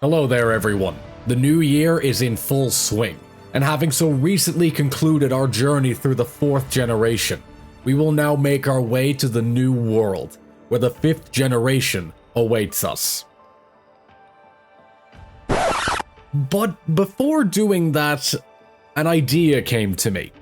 Hello there everyone. The new year is in full swing, and having so recently concluded our journey through the 4th generation, we will now make our way to the new world, where the 5th generation awaits us. But before doing that, an idea came to me.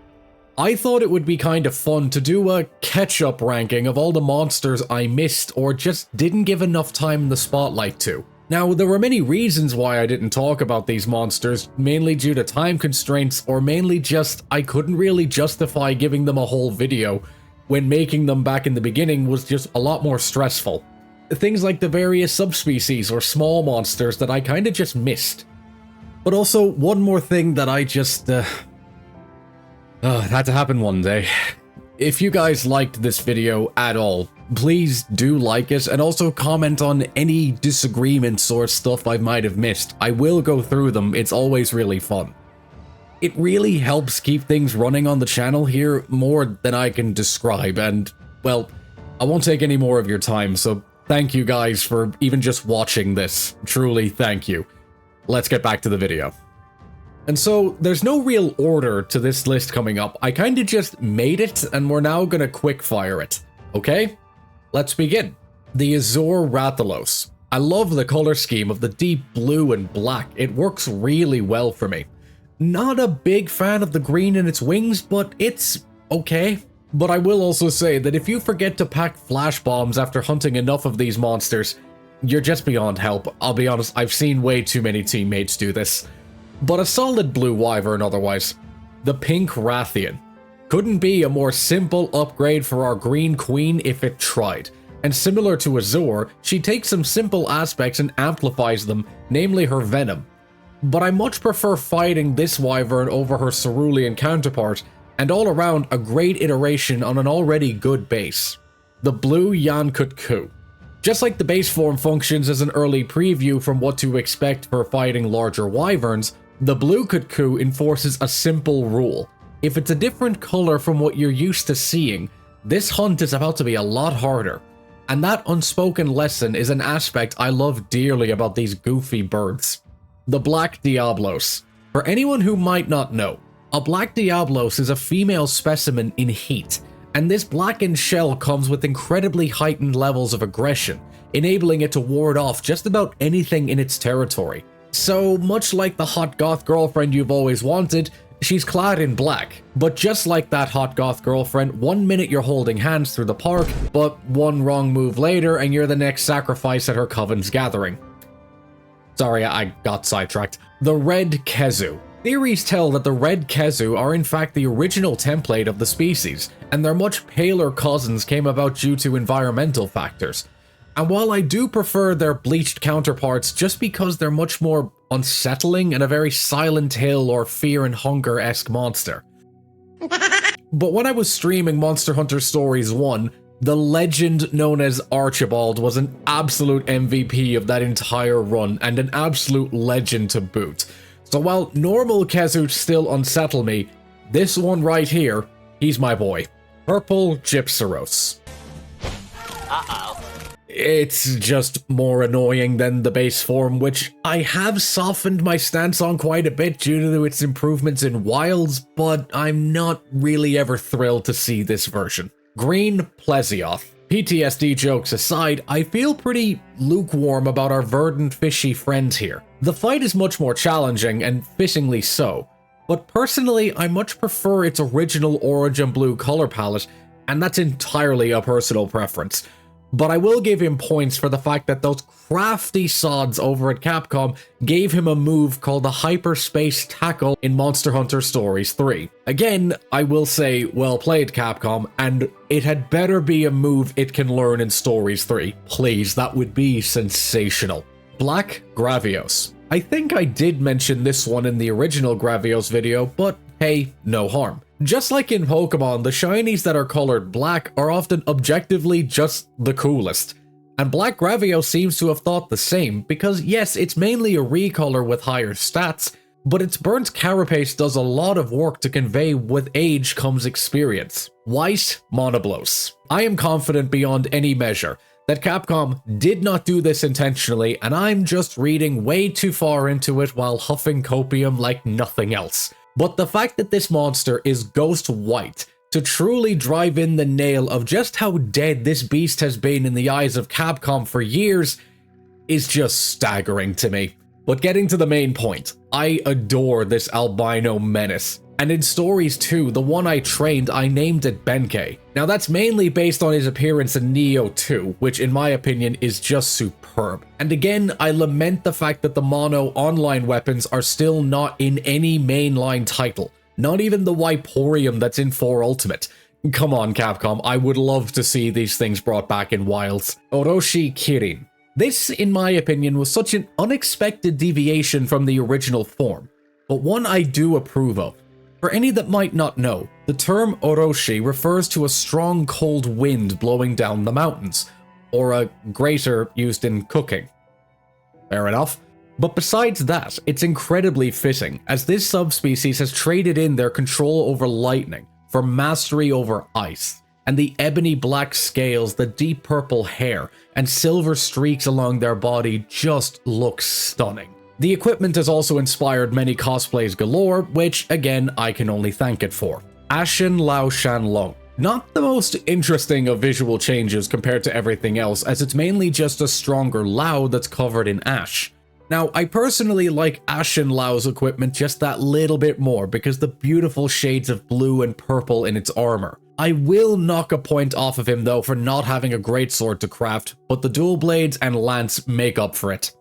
I thought it would be kind of fun to do a catch-up ranking of all the monsters I missed or just didn't give enough time in the spotlight to. Now, there were many reasons why I didn't talk about these monsters, mainly due to time constraints, or mainly just I couldn't really justify giving them a whole video when making them back in the beginning was just a lot more stressful. Things like the various subspecies or small monsters that I kinda just missed. But also, one more thing that I just, it had to happen one day. If you guys liked this video at all, please do like it, and also comment on any disagreements or stuff I might have missed. I will go through them, it's always really fun. It really helps keep things running on the channel here more than I can describe, and, well, I won't take any more of your time, so thank you guys for even just watching this. Truly, thank you. Let's get back to the video. And so, there's no real order to this list coming up. I kinda just made it, and we're now gonna quickfire it. Okay? Let's begin. The Azure Rathalos. I love the color scheme of the deep blue and black. It works really well for me. Not a big fan of the green in its wings, but it's okay. But I will also say that if you forget to pack flash bombs after hunting enough of these monsters, you're just beyond help. I'll be honest, I've seen way too many teammates do this. But a solid blue wyvern otherwise. The Pink Rathian. Couldn't be a more simple upgrade for our green queen if it tried. And similar to Azure, she takes some simple aspects and amplifies them, namely her venom. But I much prefer fighting this wyvern over her cerulean counterpart, and all around a great iteration on an already good base. The Blue Yankutku. Just like the base form functions as an early preview from what to expect for fighting larger wyverns, the Blue Kutku enforces a simple rule. If it's a different color from what you're used to seeing, this hunt is about to be a lot harder. And that unspoken lesson is an aspect I love dearly about these goofy birds. The Black Diablos. For anyone who might not know, a Black Diablos is a female specimen in heat, and this blackened shell comes with incredibly heightened levels of aggression, enabling it to ward off just about anything in its territory. So, much like the hot goth girlfriend you've always wanted, she's clad in black. But just like that hot goth girlfriend, one minute you're holding hands through the park, but one wrong move later and you're the next sacrifice at her coven's gathering. Sorry, I got sidetracked. The Red Kezu. Theories tell that the Red Kezu are in fact the original template of the species, and their much paler cousins came about due to environmental factors. And while I do prefer their bleached counterparts just because they're much more unsettling and a very Silent Hill or Fear and Hunger-esque monster. But when I was streaming Monster Hunter Stories 1, the legend known as Archibald was an absolute MVP of that entire run and an absolute legend to boot. So while normal Kezu still unsettle me, this one right here, he's my boy. Purple Gypceros. Uh-oh. It's just more annoying than the base form, which I have softened my stance on quite a bit due to its improvements in wilds, but I'm not really ever thrilled to see this version. Green Plesioth. PTSD jokes aside, I feel pretty lukewarm about our verdant fishy friend here. The fight is much more challenging, and fittingly so, but personally I much prefer its original orange and blue color palette, and that's entirely a personal preference. But I will give him points for the fact that those crafty sods over at Capcom gave him a move called the Hyperspace Tackle in Monster Hunter Stories 3. Again, I will say, well played Capcom, and it had better be a move it can learn in Stories 3. Please, that would be sensational. Black Gravios. I think I did mention this one in the original Gravios video, but hey, no harm. Just like in Pokemon, the shinies that are colored black are often objectively just the coolest. And Black Gravios seems to have thought the same, because yes, it's mainly a recolor with higher stats, but its burnt carapace does a lot of work to convey with age comes experience. White Monoblos. I am confident beyond any measure that Capcom did not do this intentionally, and I'm just reading way too far into it while huffing copium like nothing else. But the fact that this monster is ghost white to truly drive in the nail of just how dead this beast has been in the eyes of Capcom for years is just staggering to me. But getting to the main point, I adore this albino menace. And in stories too, the one I trained, I named it Benkei. Now that's mainly based on his appearance in Neo 2, which in my opinion is just superb. And again, I lament the fact that the mono online weapons are still not in any mainline title. Not even the Wyporium that's in 4 Ultimate. Come on Capcom, I would love to see these things brought back in Wilds. Orochi Kirin. This, in my opinion, was such an unexpected deviation from the original form, but one I do approve of. For any that might not know, the term Orochi refers to a strong cold wind blowing down the mountains, or a grater used in cooking. Fair enough. But besides that, it's incredibly fitting, as this subspecies has traded in their control over lightning for mastery over ice, and the ebony black scales, the deep purple hair, and silver streaks along their body just look stunning. The equipment has also inspired many cosplays galore, which again I can only thank it for. Ashen Lao Shanlong. Not the most interesting of visual changes compared to everything else, as it's mainly just a stronger Lao that's covered in ash. Now, I personally like Ashen Lao's equipment just that little bit more because the beautiful shades of blue and purple in its armor. I will knock a point off of him though for not having a greatsword to craft, but the dual blades and lance make up for it.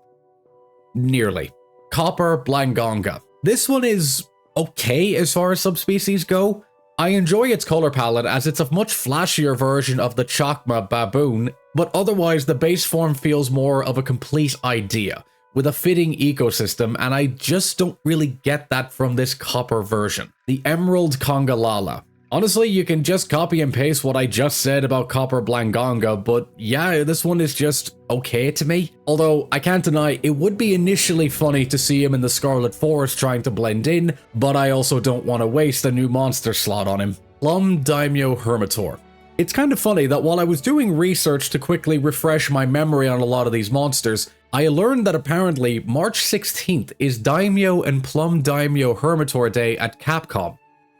Nearly. Copper Blangonga. This one is okay as far as subspecies go. I enjoy its color palette as it's a much flashier version of the Chakma baboon, but otherwise the base form feels more of a complete idea, with a fitting ecosystem, and I just don't really get that from this copper version. The Emerald Kongalala. Honestly, you can just copy and paste what I just said about Copper Blangonga, but yeah, this one is just okay to me. Although, I can't deny, it would be initially funny to see him in the Scarlet Forest trying to blend in, but I also don't want to waste a new monster slot on him. Plum Daimyo Hermitor. It's kind of funny that while I was doing research to quickly refresh my memory on a lot of these monsters, I learned that apparently March 16th is Daimyo and Plum Daimyo Hermitor Day at Capcom.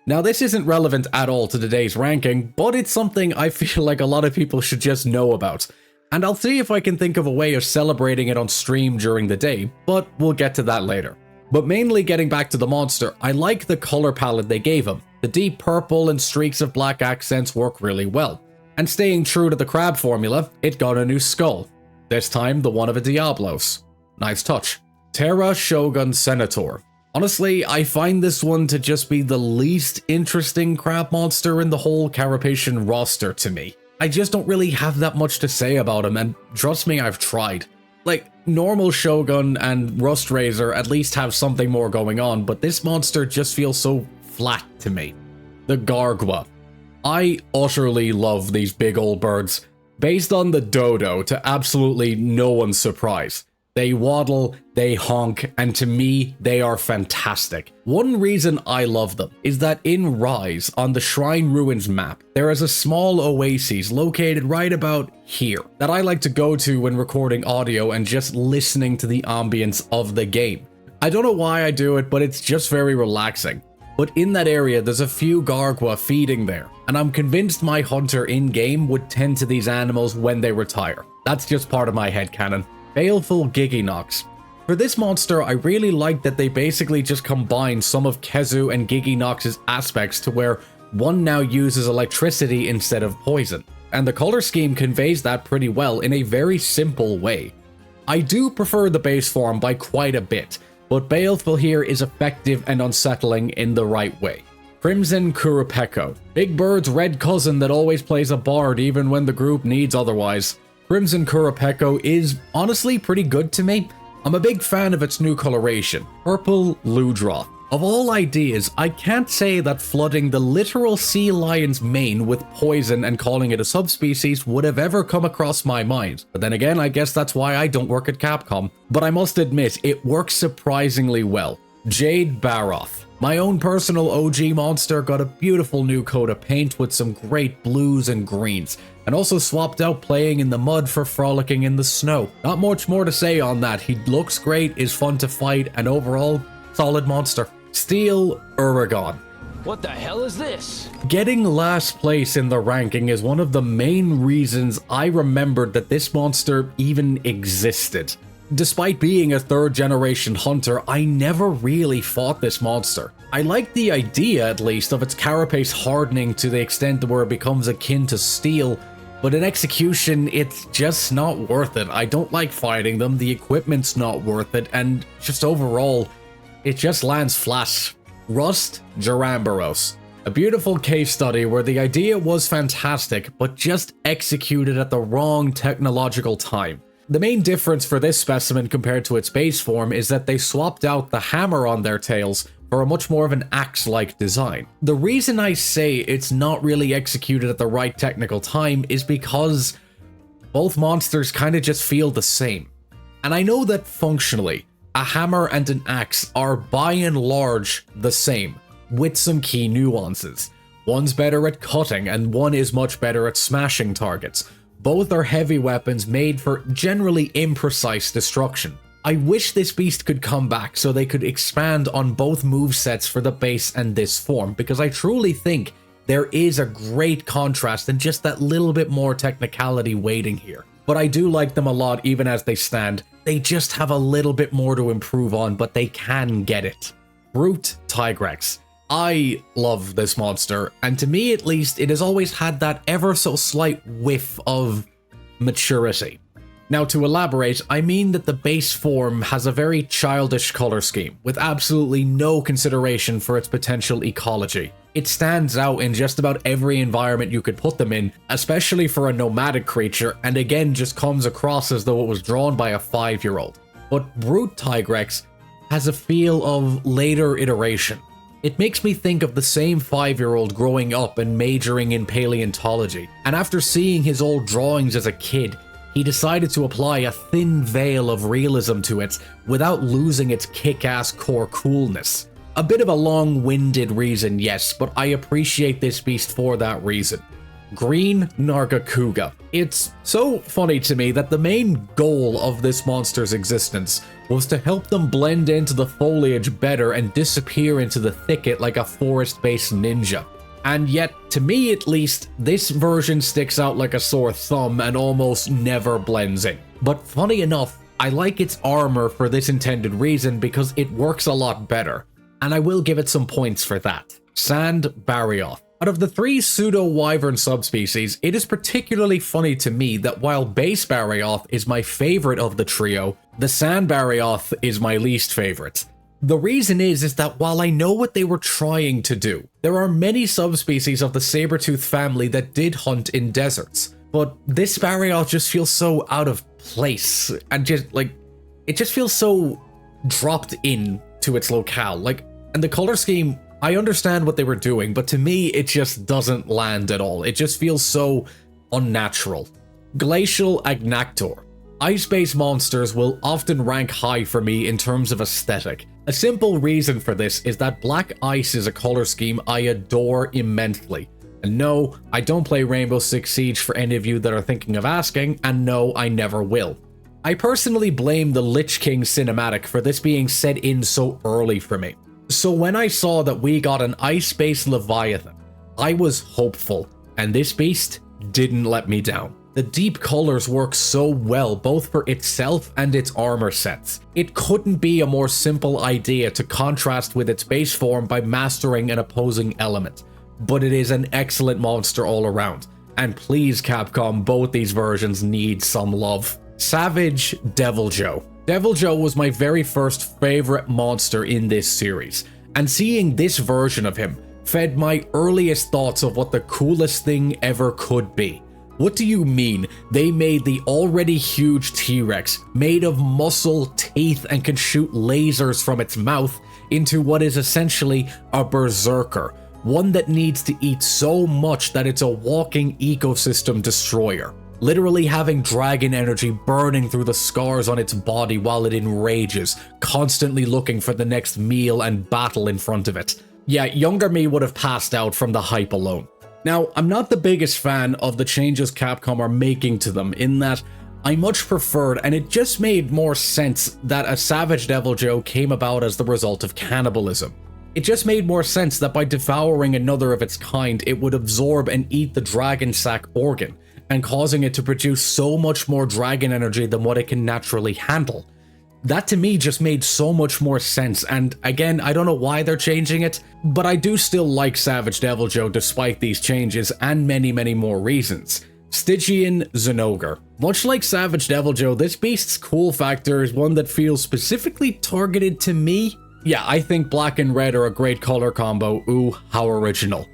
Now this isn't relevant at all to today's ranking, but it's something I feel like a lot of people should just know about. And I'll see if I can think of a way of celebrating it on stream during the day, but we'll get to that later. But mainly getting back to the monster, I like the color palette they gave him. The deep purple and streaks of black accents work really well. And staying true to the crab formula, it got a new skull. This time the one of a Diablos. Nice touch. Terra Shogun Senator. Honestly, I find this one to just be the least interesting crab monster in the whole Carapacian roster to me. I just don't really have that much to say about him, and trust me, I've tried. Like, normal Shogun and Rust Razor at least have something more going on, but this monster just feels so flat to me. The Gargwa. I utterly love these big old birds. Based on the dodo to absolutely no one's surprise. They waddle, they honk, and to me, they are fantastic. One reason I love them is that in Rise, on the Shrine Ruins map, there is a small oasis located right about here that I like to go to when recording audio and just listening to the ambience of the game. I don't know why I do it, but it's just very relaxing. But in that area, there's a few Gargwa feeding there, and I'm convinced my hunter in-game would tend to these animals when they retire. That's just part of my headcanon. Baleful Giginox. For this monster, I really like that they basically just combine some of Kezu and Giginox's aspects to where one now uses electricity instead of poison, and the color scheme conveys that pretty well in a very simple way. I do prefer the base form by quite a bit, but Baleful here is effective and unsettling in the right way. Crimson Kurupeko. Big Bird's red cousin that always plays a bard even when the group needs otherwise. Crimson Kurupeko is honestly pretty good to me. I'm a big fan of its new coloration, Purple Ludroth. Of all ideas, I can't say that flooding the literal sea lion's mane with poison and calling it a subspecies would have ever come across my mind. But then again, I guess that's why I don't work at Capcom. But I must admit, it works surprisingly well. Jade Baroth. My own personal OG monster got a beautiful new coat of paint with some great blues and greens. and also swapped out playing in the mud for frolicking in the snow. Not much more to say on that. He looks great, is fun to fight, and overall, solid monster. Steel Uragon. What the hell is this? Getting last place in the ranking is one of the main reasons I remembered that this monster even existed. Despite being a third generation hunter, I never really fought this monster. I like the idea, at least, of its carapace hardening to the extent where it becomes akin to steel, but in execution, it's just not worth it. I don't like fighting them, the equipment's not worth it, and just overall, it just lands flat. Rust Geramberos. A beautiful case study where the idea was fantastic, but just executed at the wrong technological time. The main difference for this specimen compared to its base form is that they swapped out the hammer on their tails for a much more of an axe-like design. The reason I say it's not really executed at the right technical time is because both monsters kind of just feel the same. And I know that functionally, a hammer and an axe are by and large the same, with some key nuances. One's better at cutting and one is much better at smashing targets. Both are heavy weapons made for generally imprecise destruction. I wish this beast could come back so they could expand on both movesets for the base and this form, because I truly think there is a great contrast and just that little bit more technicality waiting here. But I do like them a lot even as they stand. They just have a little bit more to improve on, but they can get it. Brute Tigrex. I love this monster, and to me at least, it has always had that ever so slight whiff of maturity. Now, to elaborate, I mean that the base form has a very childish color scheme, with absolutely no consideration for its potential ecology. It stands out in just about every environment you could put them in, especially for a nomadic creature, and again just comes across as though it was drawn by a 5-year-old. But Brute Tigrex has a feel of later iteration. It makes me think of the same 5-year-old growing up and majoring in paleontology, and after seeing his old drawings as a kid, he decided to apply a thin veil of realism to it without losing its kick-ass core coolness. A bit of a long-winded reason, yes, but I appreciate this beast for that reason. Green Nargacuga. It's so funny to me that the main goal of this monster's existence was to help them blend into the foliage better and disappear into the thicket like a forest-based ninja. And yet, to me at least, this version sticks out like a sore thumb and almost never blends in. But funny enough, I like its armor for this intended reason because it works a lot better, and I will give it some points for that. Sand Barioth. Out of the 3 pseudo-wyvern subspecies, it is particularly funny to me that while base Barioth is my favorite of the trio, the Sand Barioth is my least favorite. The reason is that while I know what they were trying to do, there are many subspecies of the saber-tooth family that did hunt in deserts, but this Barioth just feels so out of place, and just, like, it just feels so dropped in to its locale, and the color scheme, I understand what they were doing, but to me, it just doesn't land at all. It just feels so unnatural. Glacial Agnactor. Ice-based monsters will often rank high for me in terms of aesthetic. A simple reason for this is that black ice is a color scheme I adore immensely. And no, I don't play Rainbow Six Siege for any of you that are thinking of asking, and no, I never will. I personally blame the Lich King cinematic for this being set in so early for me. So when I saw that we got an ice-based Leviathan, I was hopeful, and this beast didn't let me down. The deep colors work so well both for itself and its armor sets. It couldn't be a more simple idea to contrast with its base form by mastering an opposing element, but it is an excellent monster all around, and please Capcom, both these versions need some love. Savage Deviljho. Deviljho was my very first favorite monster in this series, and seeing this version of him fed my earliest thoughts of what the coolest thing ever could be. What do you mean they made the already huge T-Rex, made of muscle, teeth, and can shoot lasers from its mouth, into what is essentially a berserker, one that needs to eat so much that it's a walking ecosystem destroyer, literally having dragon energy burning through the scars on its body while it enrages, constantly looking for the next meal and battle in front of it. Yeah, younger me would have passed out from the hype alone. Now, I'm not the biggest fan of the changes Capcom are making to them, in that I much preferred, and it just made more sense, that a Savage Deviljho came about as the result of cannibalism. It just made more sense that by devouring another of its kind, it would absorb and eat the dragon sac organ, and causing it to produce so much more dragon energy than what it can naturally handle. That to me just made so much more sense, and again, I don't know why they're changing it, but I do still like Savage Deviljho despite these changes, and many more reasons. Stygian Zinogre. Much like Savage Deviljho, this beast's cool factor is one that feels specifically targeted to me. Yeah, I think black and red are a great color combo. Ooh, how original.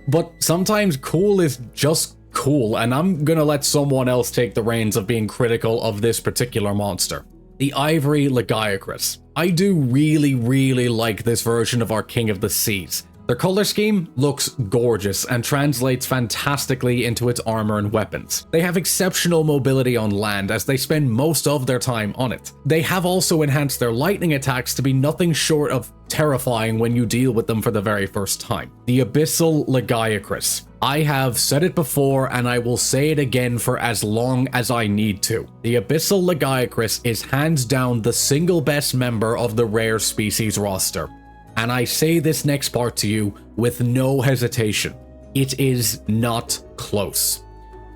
But sometimes cool is just cool, and I'm gonna let someone else take the reins of being critical of this particular monster. The Ivory Lagiacrus. I do really like this version of our King of the Seas. Their color scheme looks gorgeous and translates fantastically into its armor and weapons. They have exceptional mobility on land as they spend most of their time on it. They have also enhanced their lightning attacks to be nothing short of terrifying when you deal with them for the very first time. The Abyssal Lagiacrus. I have said it before and I will say it again for as long as I need to. The Abyssal Lagiacrus is hands down the single best member of the rare species roster. And I say this next part to you with no hesitation. It is not close.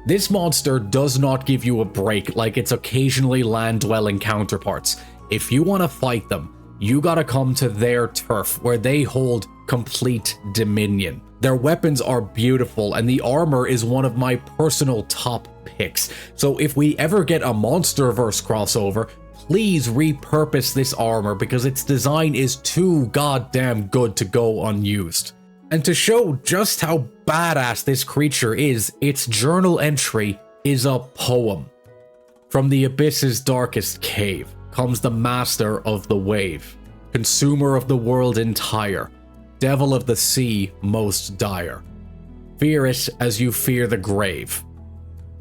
This monster does not give you a break like its occasionally land-dwelling counterparts. If you want to fight them, you gotta come to their turf where they hold complete dominion. Their weapons are beautiful and the armor is one of my personal top picks. So if we ever get a Monsterverse crossover, please repurpose this armor because its design is too goddamn good to go unused. And to show just how badass this creature is, its journal entry is a poem. From the abyss's darkest cave comes the master of the wave, consumer of the world entire, devil of the sea most dire. Fear it as you fear the grave.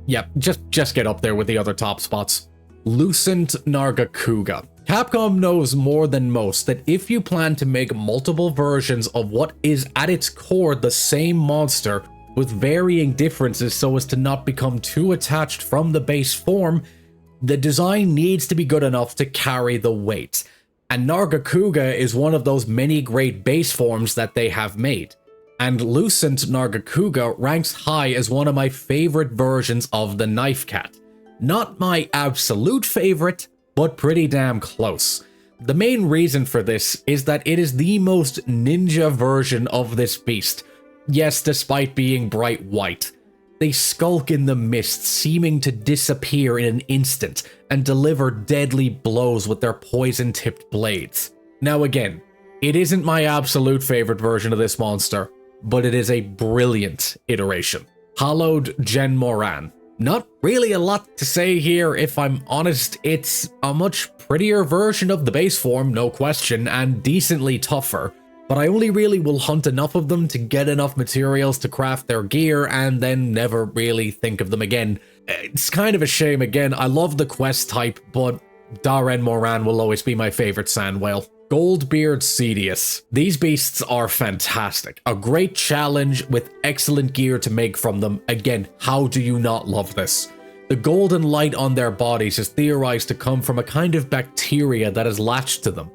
Yep, just get up there with the other top spots. Lucent Nargacuga. Capcom knows more than most that if you plan to make multiple versions of what is at its core the same monster with varying differences so as to not become too attached from the base form, the design needs to be good enough to carry the weight. And Nargacuga is one of those many great base forms that they have made. And Lucent Nargacuga ranks high as one of my favorite versions of the Knife Cat. Not my absolute favorite, but pretty damn close. The main reason for this is that it is the most ninja version of this beast. Yes, despite being bright white. They skulk in the mist, seeming to disappear in an instant, and deliver deadly blows with their poison-tipped blades. Now again, it isn't my absolute favorite version of this monster, but it is a brilliant iteration. Hallowed Gen Moran. Not really a lot to say here, if I'm honest. It's a much prettier version of the base form, no question, and decently tougher, but I only really will hunt enough of them to get enough materials to craft their gear and then never really think of them again. It's kind of a shame. Again, I love the quest type, but Darren Moran will always be my favorite sand whale. Goldbeard Cedius. These beasts are fantastic. A great challenge with excellent gear to make from them. Again, how do you not love this? The golden light on their bodies is theorized to come from a kind of bacteria that is latched to them.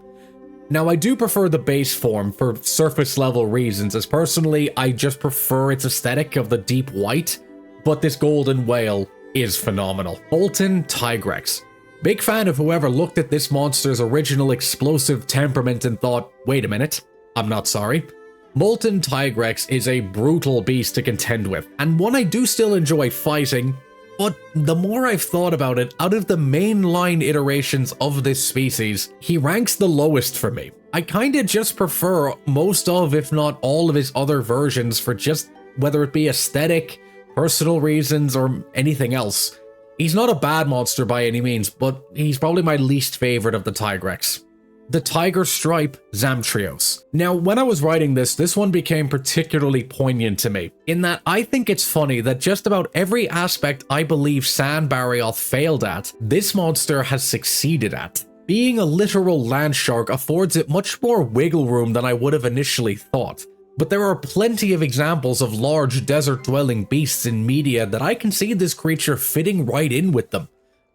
Now, I do prefer the base form for surface level reasons, as personally I just prefer its aesthetic of the deep white, but this golden whale is phenomenal. Bolton Tigrex. Big fan of whoever looked at this monster's original explosive temperament and thought, wait a minute, I'm not sorry. Molten Tigrex is a brutal beast to contend with, and one I do still enjoy fighting, but the more I've thought about it, out of the mainline iterations of this species, he ranks the lowest for me. I kinda just prefer most of, if not all of his other versions for just whether it be aesthetic, personal reasons, or anything else. He's not a bad monster by any means, but he's probably my least favorite of the Tigrex. The Tiger Stripe Zamtrios. Now, when I was writing this one became particularly poignant to me, in that I think it's funny that just about every aspect I believe Sand Barioth failed at, this monster has succeeded at. Being a literal land shark affords it much more wiggle room than I would have initially thought. But there are plenty of examples of large desert-dwelling beasts in media that I can see this creature fitting right in with them.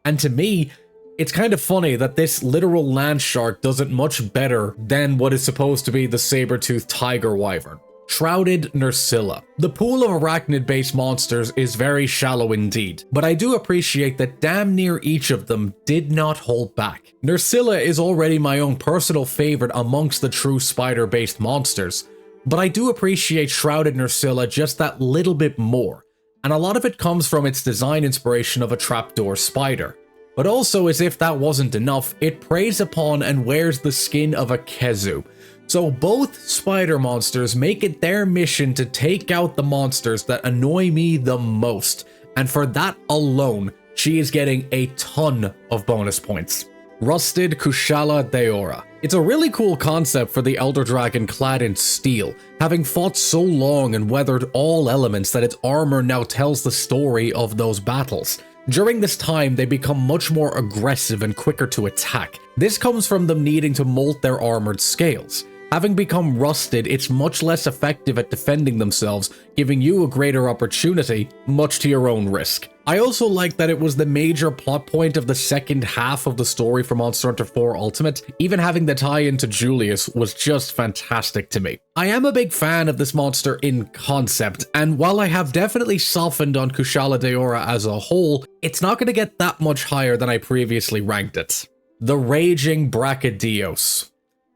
And to me, it's kind of funny that this literal land shark does it much better than what is supposed to be the saber-toothed tiger wyvern. Shrouded Nerscylla. The pool of arachnid-based monsters is very shallow indeed, but I do appreciate that damn near each of them did not hold back. Nerscylla is already my own personal favorite amongst the true spider-based monsters, but I do appreciate Shrouded Nerscylla just that little bit more, and a lot of it comes from its design inspiration of a trapdoor spider. But also, as if that wasn't enough, it preys upon and wears the skin of a Kezu. So both spider monsters make it their mission to take out the monsters that annoy me the most, and for that alone, she is getting a ton of bonus points. Rusted Kushala Deora. It's a really cool concept for the Elder Dragon clad in steel, having fought so long and weathered all elements that its armor now tells the story of those battles. During this time, they become much more aggressive and quicker to attack. This comes from them needing to molt their armored scales. Having become rusted, it's much less effective at defending themselves, giving you a greater opportunity, much to your own risk. I also like that it was the major plot point of the second half of the story for Monster Hunter 4 Ultimate. Even having the tie-in to Julius was just fantastic to me. I am a big fan of this monster in concept, and while I have definitely softened on Kushala Deora as a whole, it's not going to get that much higher than I previously ranked it. The Raging Brachydios.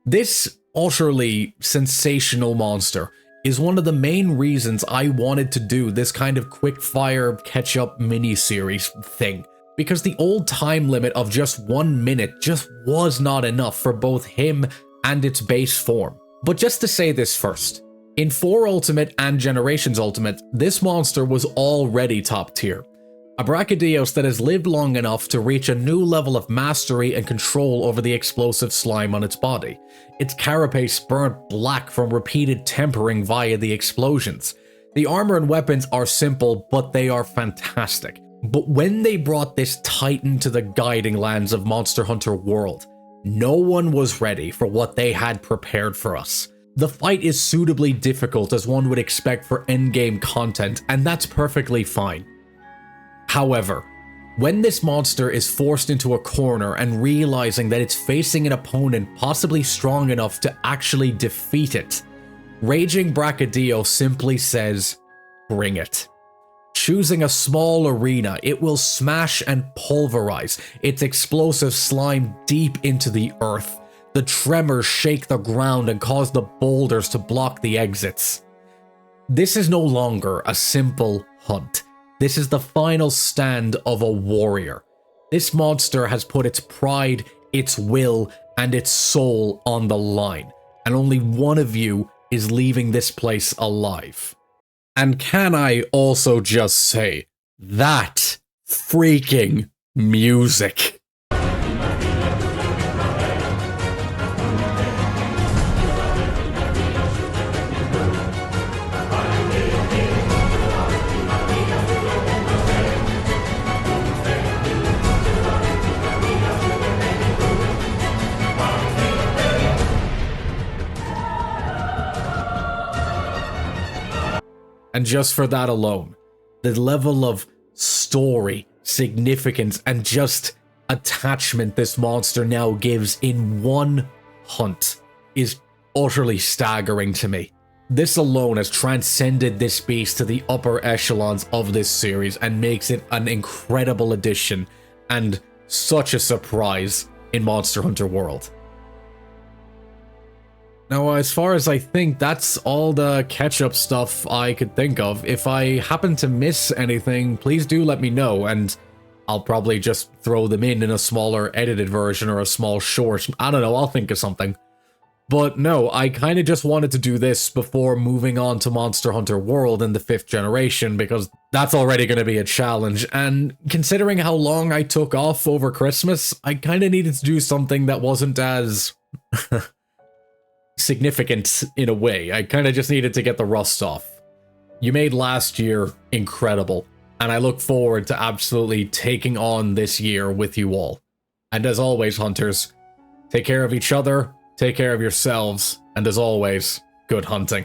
This utterly sensational monster is one of the main reasons I wanted to do this kind of quick-fire catch-up mini-series thing, because the old time limit of just 1 minute just was not enough for both him and its base form. But just to say this first, in 4 Ultimate and Generations Ultimate, this monster was already top tier. A Brachydios that has lived long enough to reach a new level of mastery and control over the explosive slime on its body. Its carapace burnt black from repeated tempering via the explosions. The armor and weapons are simple, but they are fantastic. But when they brought this titan to the guiding lands of Monster Hunter World, no one was ready for what they had prepared for us. The fight is suitably difficult as one would expect for endgame content, and that's perfectly fine. However, when this monster is forced into a corner and realizing that it's facing an opponent possibly strong enough to actually defeat it, Raging Brachydios simply says, bring it. Choosing a small arena, it will smash and pulverize its explosive slime deep into the earth. The tremors shake the ground and cause the boulders to block the exits. This is no longer a simple hunt. This is the final stand of a warrior. This monster has put its pride, its will, and its soul on the line, and only one of you is leaving this place alive. And can I also just say, that freaking music. And just for that alone, the level of story, significance, and just attachment this monster now gives in one hunt is utterly staggering to me. This alone has transcended this beast to the upper echelons of this series and makes it an incredible addition and such a surprise in Monster Hunter World. Now, as far as I think, that's all the catch-up stuff I could think of. If I happen to miss anything, please do let me know, and I'll probably just throw them in a smaller edited version or a small short. I don't know, I'll think of something. But no, I kind of just wanted to do this before moving on to Monster Hunter World in the 5th generation, because that's already going to be a challenge, and considering how long I took off over Christmas, I kind of needed to do something that wasn't as significant in a way. I kind of just needed to get the rust off. You made last year incredible, and I look forward to absolutely taking on this year with you all. And as always, hunters, take care of each other, take care of yourselves, and as always, good hunting.